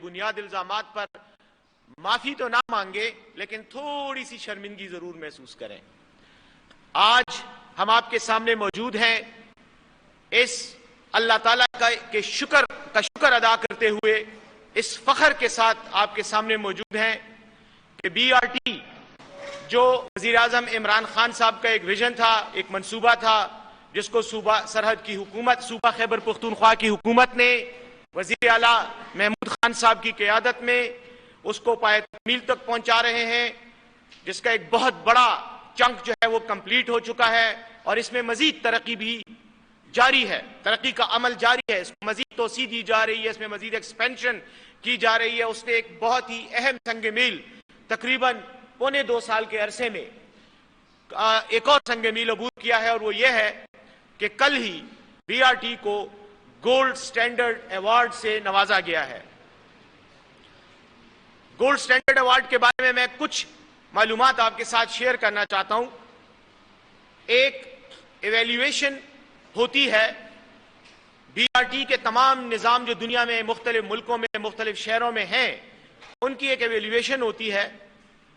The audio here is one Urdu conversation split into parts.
بنیاد الزامات پر معافی تو نہ مانگے لیکن تھوڑی سی شرمندگی ضرور محسوس کریں۔ آج ہم آپ کے سامنے موجود ہیں اس اللہ تعالیٰ کے شکر ادا کرتے ہوئے، اس فخر کے ساتھ آپ کے سامنے موجود ہیں کہ بی آر ٹی جو وزیر اعظم عمران خان صاحب کا ایک ویژن تھا، ایک منصوبہ تھا، جس کو صوبہ سرحد کی حکومت، صوبہ خیبر پختونخوا کی حکومت نے وزیر اعلیٰ محمود خان صاحب کی قیادت میں اس کو پائے تکمیل تک پہنچا رہے ہیں، جس کا ایک بہت بڑا چنک جو ہے وہ کمپلیٹ ہو چکا ہے، اور اس میں مزید ترقی بھی جاری ہے، ترقی کا عمل جاری ہے، اس کو مزید توسیع دی جا رہی ہے، اس میں مزید ایکسپینشن کی جا رہی ہے۔ اس نے ایک بہت ہی اہم سنگ میل تقریباً 1.25 سال کے عرصے میں ایک اور سنگ میل عبور کیا ہے، اور وہ یہ ہے کہ کل ہی بی آر ٹی کو گولڈ سٹینڈرڈ ایوارڈ سے نوازا گیا ہے۔ گولڈ سٹینڈرڈ ایوارڈ کے بارے میں کچھ معلومات آپ کے ساتھ شیئر کرنا چاہتا ہوں۔ ایک ایویلیویشن ہوتی ہے بی آر ٹی کے تمام نظام جو دنیا میں مختلف ملکوں میں مختلف شہروں میں ہیں، ان کی ایک ایویلیویشن ہوتی ہے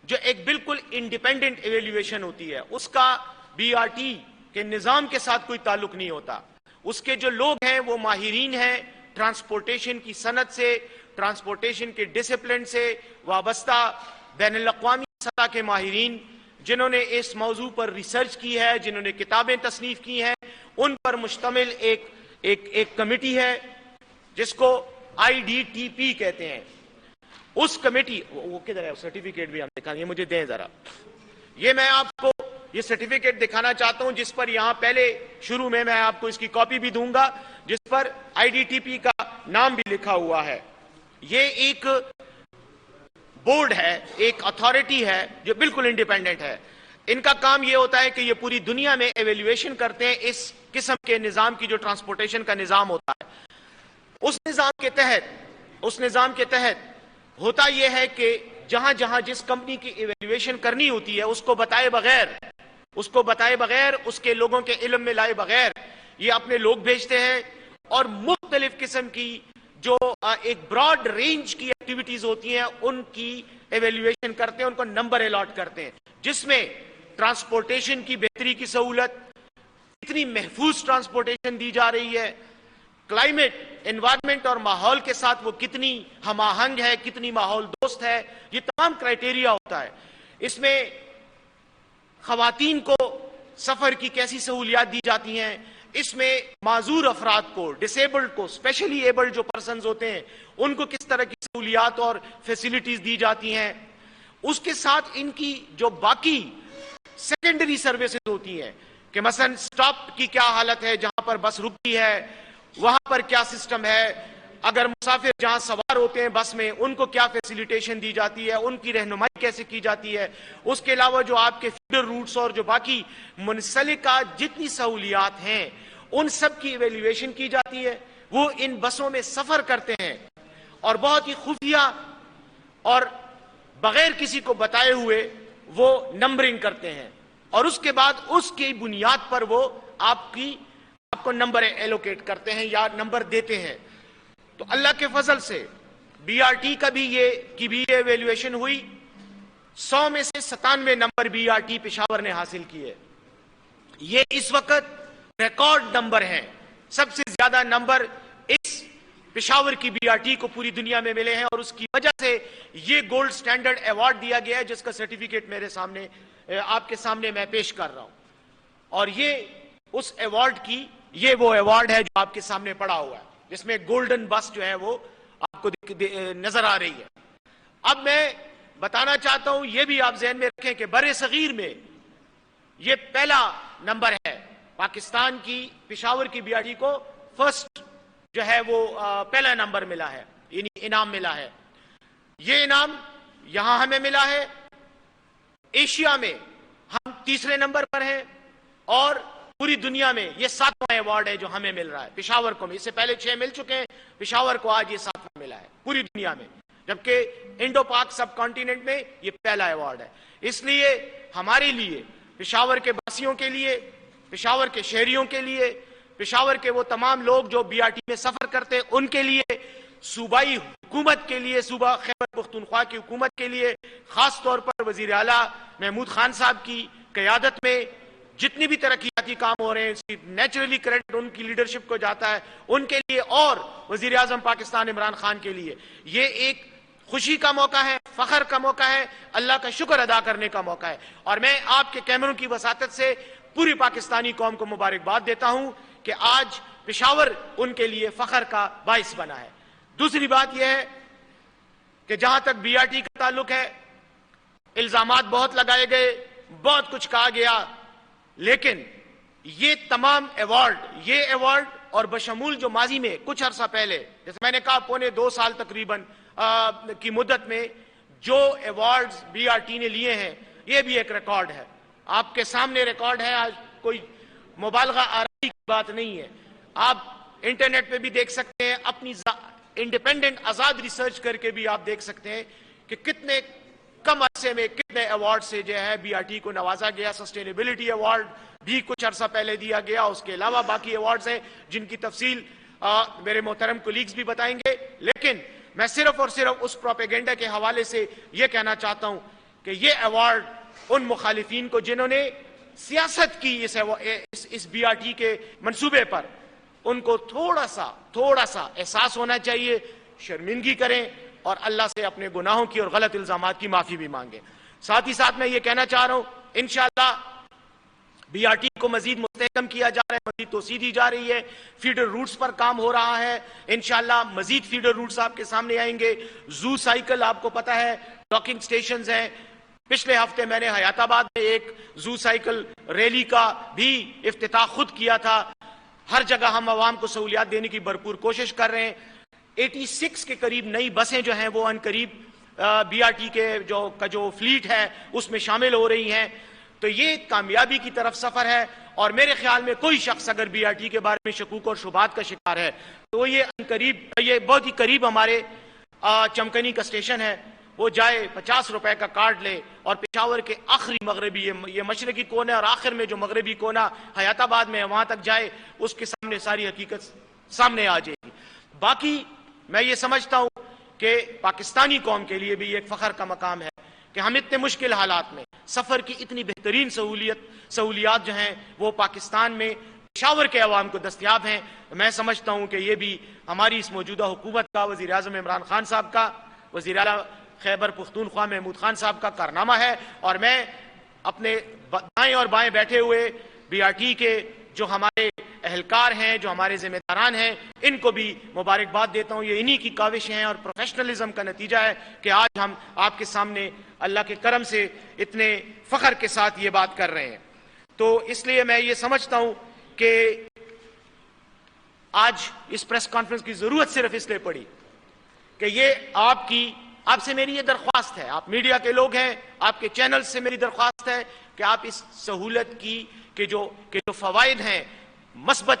جو ایک بالکل انڈیپینڈنٹ ایویلیویشن ہوتی ہے۔ اس کا بی آر ٹی کے نظام کے ساتھ کوئی تعلق نہیں ہوتا۔ اس کے جو لوگ ہیں وہ ماہرین ہیں ٹرانسپورٹیشن کی صنعت سے، ٹرانسپورٹیشن کے ڈسپلن سے وابستہ بین الاقوامی سطح کے ماہرین، جنہوں نے اس موضوع پر ریسرچ کی ہے، جنہوں نے کتابیں تصنیف کی ہیں، ان پر مشتمل ایک کمیٹی ہے جس کو آئی ڈی ٹی پی کہتے ہیں۔ اس کمیٹی وہ کدھر ہے؟ سرٹیفکیٹ بھی ہم دکھائیں، یہ مجھے دیں ذرا۔ یہ میں آپ کو یہ سرٹیفکیٹ دکھانا چاہتا ہوں جس پر یہاں پہلے شروع میں آپ کو اس کی کاپی بھی دوں گا، جس پر آئی ڈی ٹی پی کا نام بھی لکھا ہوا ہے۔ یہ ایک بورڈ ہے، ایک اتھارٹی ہے جو بالکل انڈیپینڈنٹ ہے۔ ان کا کام یہ ہوتا ہے کہ یہ پوری دنیا میں ایویلیویشن کرتے ہیں اس قسم کے نظام کی جو ٹرانسپورٹیشن کا نظام ہوتا ہے۔ اس نظام کے تحت ہوتا یہ ہے کہ جہاں جہاں جس کمپنی کی ایویلیویشن کرنی ہوتی ہے اس کو بتائے بغیر اس کے لوگوں کے علم میں لائے بغیر یہ اپنے لوگ بھیجتے ہیں، اور مختلف قسم کی جو ایک براڈ رینج کی ایکٹیویٹیز ہوتی ہیں ان کی ایویلیویشن کرتے ہیں، ان کو نمبر الاٹ کرتے ہیں، جس میں ٹرانسپورٹیشن کی بہتری کی سہولت، کتنی محفوظ ٹرانسپورٹیشن دی جا رہی ہے، کلائمیٹ، انوائرمنٹ اور ماحول کے ساتھ وہ کتنی ہم آہنگ ہے، کتنی ماحول دوست ہے، یہ تمام کرائٹیریا ہوتا ہے۔ اس میں خواتین کو سفر کی کیسی سہولیات دی جاتی ہیں، اس میں معذور افراد کو، ڈسیبلڈ کو، اسپیشلی ایبلڈ جو پرسنز ہوتے ہیں ان کو کس طرح کی سہولیات اور فیسیلیٹیز دی جاتی ہیں۔ اس کے ساتھ ان کی جو باقی سیکنڈری سروسز ہوتی ہیں کہ مثلا سٹاپ کی کیا حالت ہے، جہاں پر بس رکتی ہے وہاں پر کیا سسٹم ہے، اگر مسافر جہاں سوار ہوتے ہیں بس میں ان کو کیا فیسیلیٹیشن دی جاتی ہے، ان کی رہنمائی کیسے کی جاتی ہے۔ اس کے علاوہ جو آپ کے فیڈر روٹس اور جو باقی منسلکہ جتنی سہولیات ہیں ان سب کی ایویلیویشن کی جاتی ہے۔ وہ ان بسوں میں سفر کرتے ہیں اور بہت ہی خفیہ اور بغیر کسی کو بتائے ہوئے وہ نمبرنگ کرتے ہیں، اور اس کے بعد اس کی بنیاد پر وہ آپ کو نمبر ایلوکیٹ کرتے ہیں یا نمبر دیتے ہیں۔ تو اللہ کے فضل سے بی آر ٹی کا بھی یہ ایویلیویشن ہوئی، 100 میں سے 97 number B R T Peshawar نے حاصل کیے۔ یہ اس وقت ریکارڈ نمبر ہے، سب سے زیادہ نمبر اس پشاور کی بی آر ٹی کو پوری دنیا میں ملے ہیں، اور اس کی وجہ سے یہ گولڈ سٹینڈرڈ ایوارڈ دیا گیا ہے جس کا سرٹیفکیٹ میرے سامنے آپ کے سامنے میں پیش کر رہا ہوں۔ اور یہ اس ایوارڈ کی وہ ایوارڈ ہے جو آپ کے سامنے پڑا ہوا ہے، جس میں گولڈن بس جو ہے وہ آپ کو نظر آ رہی ہے۔ اب میں بتانا چاہتا ہوں، یہ بھی آپ ذہن میں رکھیں کہ برِ صغیر میں یہ پہلا نمبر ہے، پاکستان کی پشاور کی بی آر ٹی کو فرسٹ جو ہے وہ پہلا نمبر ملا ہے، یعنی انعام ملا ہے۔ یہ انعام یہاں ہمیں ملا ہے، ایشیا میں ہم تیسرے نمبر پر ہیں، اور پوری دنیا میں یہ 7واں ایوارڈ ہے جو ہمیں مل رہا ہے پشاور کو۔ اس سے پہلے 6 مل چکے ہیں، پشاور کو آج یہ 7واں ملا ہے پوری دنیا میں، جبکہ انڈو پاک سب کانٹیننٹ میں یہ پہلا ایوارڈ ہے۔ اس لیے ہمارے لیے، پشاور کے باسیوں کے لیے، پشاور کے شہریوں کے لیے، پشاور کے وہ تمام لوگ جو بی آر ٹی میں سفر کرتے ہیں ان کے لیے صوبائی حکومت کے لیے، صوبہ خیبر پختونخوا کی حکومت کے لیے، خاص طور پر وزیر اعلیٰ محمود خان صاحب کی قیادت میں جتنی بھی ترقیاتی کام ہو رہے ہیں، نیچرلی کریڈٹ ان کی لیڈرشپ کو جاتا ہے، ان کے لیے اور وزیر اعظم پاکستان عمران خان کے لیے یہ ایک خوشی کا موقع ہے، فخر کا موقع ہے، اللہ کا شکر ادا کرنے کا موقع ہے۔ اور میں آپ کے کیمروں کی وساطت سے پوری پاکستانی قوم کو مبارکباد دیتا ہوں کہ آج پشاور ان کے لیے فخر کا باعث بنا ہے۔ دوسری بات یہ ہے کہ جہاں تک بی آر ٹی کا تعلق ہے، الزامات بہت لگائے گئے، بہت کچھ کہا گیا، لیکن یہ تمام ایوارڈ اور بشمول جو ماضی میں کچھ عرصہ پہلے، جیسے میں نے کہا 2.25 سال تقریباً کی مدت میں جو ایوارڈز بی آر ٹی نے لیے ہیں، یہ بھی ایک ریکارڈ ہے۔ آپ کے سامنے ریکارڈ ہے، آج کوئی مبالغہ آرائی کی بات نہیں ہے۔ آپ انٹرنیٹ پہ بھی دیکھ سکتے ہیں، اپنی انڈیپینڈنٹ آزاد ریسرچ کر کے بھی آپ دیکھ سکتے ہیں کہ کتنے کم عرصے میں کتنے ایوارڈ سے جو ہے بی آر ٹی کو نوازا گیا۔ سسٹینیبلٹی ایوارڈ بھی کچھ عرصہ پہلے دیا گیا، اس کے علاوہ باقی ایوارڈز ہیں جن کی تفصیل میرے محترم کولیگز بھی بتائیں گے، لیکن میں صرف اور صرف اس پروپیگنڈا کے حوالے سے یہ کہنا چاہتا ہوں کہ یہ ایوارڈ ان مخالفین کو جنہوں نے سیاست کی اس بی آر ٹی کے منصوبے پر، ان کو تھوڑا سا احساس ہونا چاہیے، شرمندگی کریں اور اللہ سے اپنے گناہوں کی اور غلط الزامات کی معافی بھی مانگیں۔ ساتھ ہی ساتھ میں یہ کہنا چاہ رہا ہوں، انشاءاللہ بی آر ٹی کو مزید مستحکم کیا جا رہا ہے، مزید توسیع دی جا رہی ہے، فیڈر روٹس پر کام ہو رہا ہے، انشاءاللہ مزید فیڈر روٹس آپ کے سامنے آئیں گے۔ زو سائیکل آپ کو پتا ہے، ڈاکنگ سٹیشنز ہیں۔ پچھلے ہفتے میں نے حیات آباد میں ایک زو سائیکل ریلی کا بھی افتتاح خود کیا تھا۔ ہر جگہ ہم عوام کو سہولیات دینے کی بھرپور کوشش کر رہے ہیں۔ 86 کے قریب نئی بسیں جو ہیں وہ ان قریب بی آر ٹی کے جو فلیٹ ہے اس میں شامل ہو رہی ہیں، تو یہ کامیابی کی طرف سفر ہے۔ اور میرے خیال میں کوئی شخص اگر بی آر ٹی کے بارے میں شکوک اور شبہات کا شکار ہے تو یہ بہت ہی قریب ہمارے چمکنی کا اسٹیشن ہے، وہ جائے 50 روپے کا کارڈ لے اور پشاور کے آخری مغربی، یہ مشرقی کونے اور آخر میں جو مغربی کونا حیات آباد میں ہے وہاں تک جائے، اس کے سامنے ساری حقیقت سامنے آ جائے گی۔ باقی میں یہ سمجھتا ہوں کہ پاکستانی قوم کے لیے بھی ایک فخر کا مقام ہے کہ ہم اتنے مشکل حالات میں سفر کی اتنی بہترین سہولیات جو ہیں وہ پاکستان میں پشاور کے عوام کو دستیاب ہیں۔ میں سمجھتا ہوں کہ یہ بھی ہماری اس موجودہ حکومت کا، وزیر اعظم عمران خان صاحب کا، وزیر اعلیٰ خیبر پختونخوا محمود خان صاحب کا کارنامہ ہے۔ اور میں اپنے دائیں اور بائیں بیٹھے ہوئے بی آر ٹی کے جو ہمارے اہلکار ہیں، جو ہمارے ذمہ داران ہیں، ان کو بھی مبارکباد دیتا ہوں۔ یہ انہی کی کاوشیں ہیں اور پروفیشنلزم کا نتیجہ ہے کہ آج ہم آپ کے سامنے اللہ کے کرم سے اتنے فخر کے ساتھ یہ بات کر رہے ہیں۔ تو اس لیے میں یہ سمجھتا ہوں کہ آج اس پریس کانفرنس کی ضرورت صرف اس لیے پڑی کہ یہ آپ سے میری یہ درخواست ہے، آپ میڈیا کے لوگ ہیں، آپ کے چینل سے میری درخواست ہے کہ آپ اس سہولت کے جو فوائد ہیں، مثبت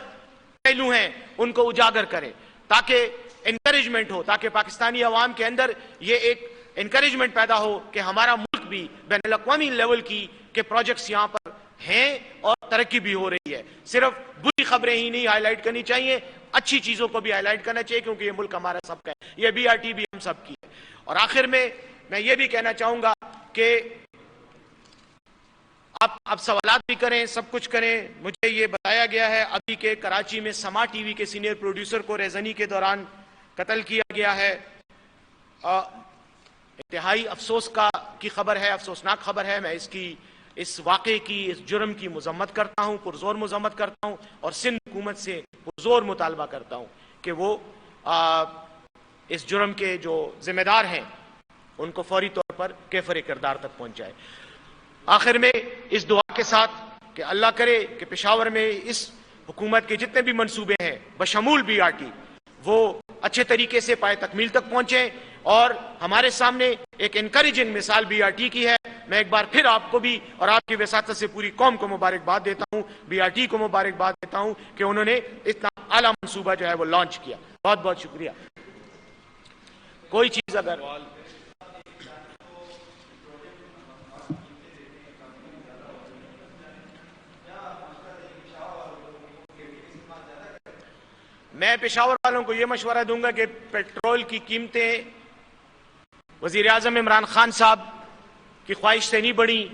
پہلو ہیں، ان کو اجاگر کریں تاکہ انکریجمنٹ ہو، تاکہ پاکستانی عوام کے اندر یہ ایک انکریجمنٹ پیدا ہو کہ ہمارا ملک بھی بین الاقوامی لیول کے پروجیکٹس یہاں پر ہیں اور ترقی بھی ہو رہی ہے۔ صرف بری خبریں ہی نہیں ہائی لائٹ کرنی چاہیے، اچھی چیزوں کو بھی ہائی لائٹ کرنا چاہیے، کیونکہ یہ ملک ہمارا سب کا ہے، یہ بی آر ٹی بھی ہم سب کی ہے۔ اور آخر میں یہ بھی کہنا چاہوں گا کہ آپ سوالات بھی کریں، سب کچھ کریں۔ مجھے یہ بتایا گیا ہے ابھی کہ کراچی میں سما ٹی وی کے سینئر پروڈیوسر کو ریزنی کے دوران قتل کیا گیا ہے۔ انتہائی افسوس کی خبر ہے، افسوسناک خبر ہے۔ میں اس واقعے کی، اس جرم کی مذمت کرتا ہوں، پرزور مذمت کرتا ہوں، اور سندھ حکومت سے پرزور مطالبہ کرتا ہوں کہ وہ اس جرم کے جو ذمہ دار ہیں ان کو فوری طور پر کیفر کردار تک پہنچائے۔ آخر میں اس دعا کے ساتھ کہ اللہ کرے کہ پشاور میں اس حکومت کے جتنے بھی منصوبے ہیں بشمول بی آر ٹی، وہ اچھے طریقے سے پائے تکمیل تک پہنچیں، اور ہمارے سامنے ایک انکریجنگ مثال بی آر ٹی کی ہے۔ میں ایک بار پھر آپ کو بھی اور آپ کی وساطت سے پوری قوم کو مبارکباد دیتا ہوں، بی آر ٹی کو مبارکباد دیتا ہوں کہ انہوں نے اتنا اعلیٰ منصوبہ جو ہے وہ لانچ کیا۔ بہت بہت شکریہ۔ کوئی چیز اگر میں پشاور والوں کو یہ مشورہ دوں گا کہ پیٹرول کی قیمتیں وزیر اعظم عمران خان صاحب کی خواہش سے نہیں بڑھی،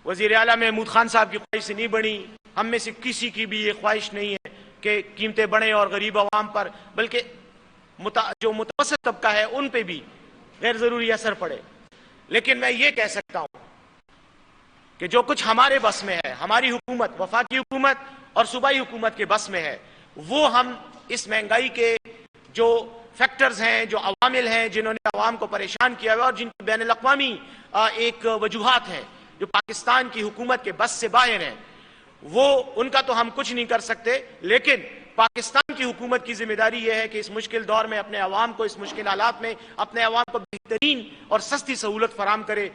وزیر اعلیٰ محمود خان صاحب کی خواہش سے نہیں بڑھی، ہم میں سے کسی کی بھی یہ خواہش نہیں ہے کہ قیمتیں بڑھیں اور غریب عوام پر، بلکہ جو متوسط طبقہ ہے ان پہ بھی غیر ضروری اثر پڑے۔ لیکن میں یہ کہہ سکتا ہوں کہ جو کچھ ہمارے بس میں ہے، ہماری حکومت، وفاقی حکومت اور صوبائی حکومت کے بس میں ہے، وہ ہم اس مہنگائی کے جو فیکٹرز ہیں، جو عوامل ہیں جنہوں نے عوام کو پریشان کیا ہوا اور جن کی بین الاقوامی ایک وجوہات ہیں جو پاکستان کی حکومت کے بس سے باہر ہیں، وہ ان کا تو ہم کچھ نہیں کر سکتے، لیکن پاکستان کی حکومت کی ذمہ داری یہ ہے کہ اس مشکل دور میں اپنے عوام کو، اس مشکل حالات میں اپنے عوام کو بہترین اور سستی سہولت فراہم کرے۔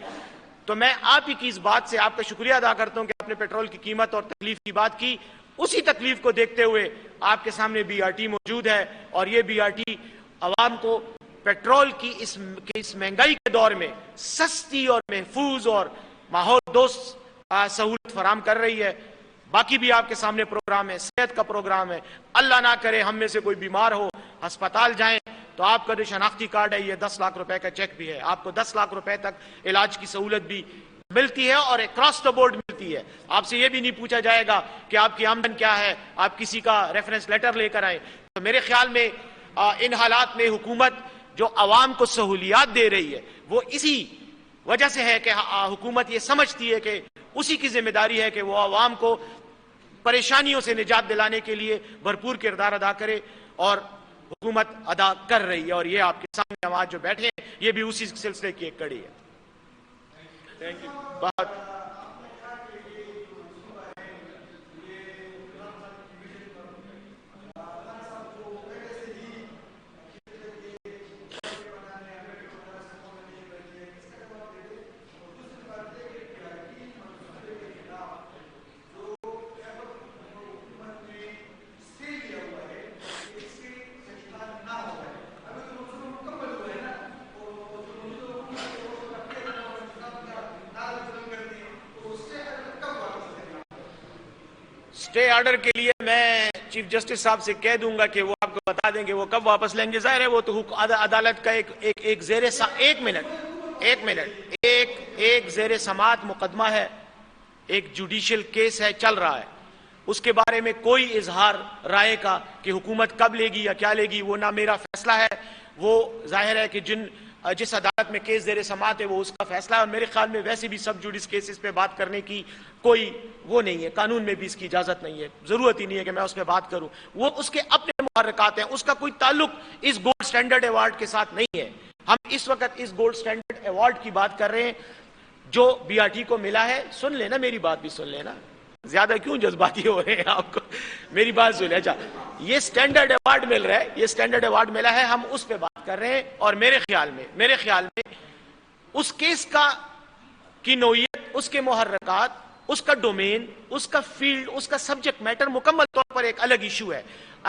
تو میں آپ ہی کی اس بات سے آپ کا شکریہ ادا کرتا ہوں کہ آپ نے پیٹرول کی قیمت اور تکلیف کی بات کی۔ اسی تکلیف کو دیکھتے ہوئے آپ کے سامنے بی آر ٹی موجود ہے، اور یہ بی آر ٹی عوام کو پیٹرول کی اس مہنگائی کے دور میں سستی اور محفوظ اور ماحول دوست سہولت فراہم کر رہی ہے۔ باقی بھی آپ کے سامنے پروگرام ہے، صحت کا پروگرام ہے، اللہ نہ کرے ہم میں سے کوئی بیمار ہو، ہسپتال جائیں تو آپ کا جو شناختی کارڈ ہے یہ 10 لاکھ روپے کا چیک بھی ہے، آپ کو 10 لاکھ روپے تک علاج کی سہولت بھی ملتی ہے اور اکراس دا بورڈ ملتی ہے۔ آپ سے یہ بھی نہیں پوچھا جائے گا کہ آپ کی آمدن کیا ہے، آپ کسی کا ریفرنس لیٹر لے کر آئیں۔ تو میرے خیال میں ان حالات میں حکومت جو عوام کو سہولیات دے رہی ہے وہ اسی وجہ سے ہے کہ حکومت یہ سمجھتی ہے کہ اسی کی ذمہ داری ہے کہ وہ عوام کو پریشانیوں سے نجات دلانے کے لیے بھرپور کردار ادا کرے، اور حکومت ادا کر رہی ہے، اور یہ آپ کے سامنے ہم آج جو بیٹھے ہیں یہ بھی اسی سلسلے کی ایک کڑی ہے۔ Thank you. اسٹے آرڈر کے لیے میں چیف جسٹس صاحب سے کہہ دوں گا کہ وہ آپ کو بتا دیں گے وہ کب واپس لیں گے۔ ظاہر ہے وہ تو عدالت کا ایک زیر سماعت مقدمہ ہے، ایک جوڈیشل کیس ہے، چل رہا ہے، اس کے بارے میں کوئی اظہار رائے کا کہ حکومت کب لے گی یا کیا لے گی وہ نہ میرا فیصلہ ہے، وہ ظاہر ہے کہ جس عدالت میں کیس زیر سماعت ہے وہ اس کا فیصلہ ہے، اور میرے خیال میں ویسے بھی سب جوڈیس کیسز پہ بات کرنے کی کوئی وہ نہیں ہے، قانون میں بھی اس کی اجازت نہیں ہے، ضرورت ہی نہیں ہے کہ میں اس پہ بات کروں، وہ اس کے اپنے محرکات ہیں، اس کا کوئی تعلق اس گولڈ سٹینڈرڈ ایوارڈ کے ساتھ نہیں ہے۔ ہم اس وقت اس گولڈ سٹینڈرڈ ایوارڈ کی بات کر رہے ہیں جو بی آر ٹی کو ملا ہے۔ سن لینا، میری بات بھی سن لینا، زیادہ کیوں جذباتی ہو رہے ہیں آپ کو، میری بات سن لیں۔ اچھا، یہ سٹینڈرڈ ایوارڈ مل رہا ہے، یہ سٹینڈرڈ ایوارڈ ملا ہے، ہم اس پہ بات کر رہے ہیں، اور میرے خیال میں اس کیس کی نوعیت، اس کے محرکات، اس کا ڈومین، اس کا فیلڈ، اس کا سبجیکٹ میٹر مکمل طور پر ایک الگ ایشو ہے۔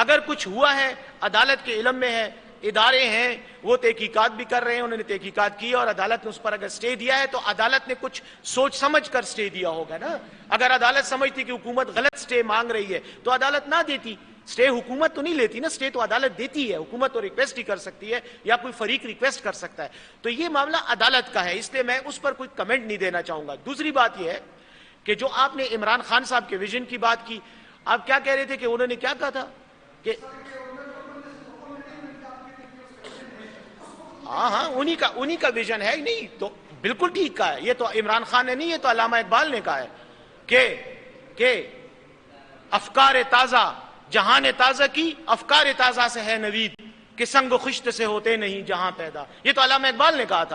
اگر کچھ ہوا ہے عدالت کے علم میں ہے، ادارے ہیں وہ تحقیقات بھی کر رہے ہیں، انہوں نے تحقیقات کی اور عدالت نے اس پر اگر سٹے دیا ہے تو عدالت نے کچھ سوچ سمجھ کر سٹے دیا ہوگا نا۔ اگر عدالت سمجھتی کہ حکومت غلط سٹے مانگ رہی ہے تو عدالت نہ دیتی، سٹے حکومت تو نہیں لیتی نا، سٹے تو عدالت دیتی ہے، حکومت تو ریکویسٹ ہی کر سکتی ہے یا کوئی فریق ریکویسٹ کر سکتا ہے، تو یہ معاملہ عدالت کا ہے، اس لیے میں اس پر کوئی کمنٹ نہیں دینا چاہوں گا۔ دوسری بات یہ ہے کہ جو آپ نے عمران خان صاحب کے ویژن کی بات کی، آپ کیا کہہ رہے تھے کہ انہوں نے کیا کہا تھا کہ ہاں انہی کا ویژن ہے، نہیں تو بالکل ٹھیک کہا ہے، یہ تو عمران خان نے نہیں، یہ تو علامہ اقبال نے کہا ہے کہ افکار تازہ جہان تازہ کی، افکار تازہ سے ہے نوید، کہ سنگ و خشت سے ہوتے نہیں جہاں پیدا، یہ تو علامہ اقبال نے کہا تھا۔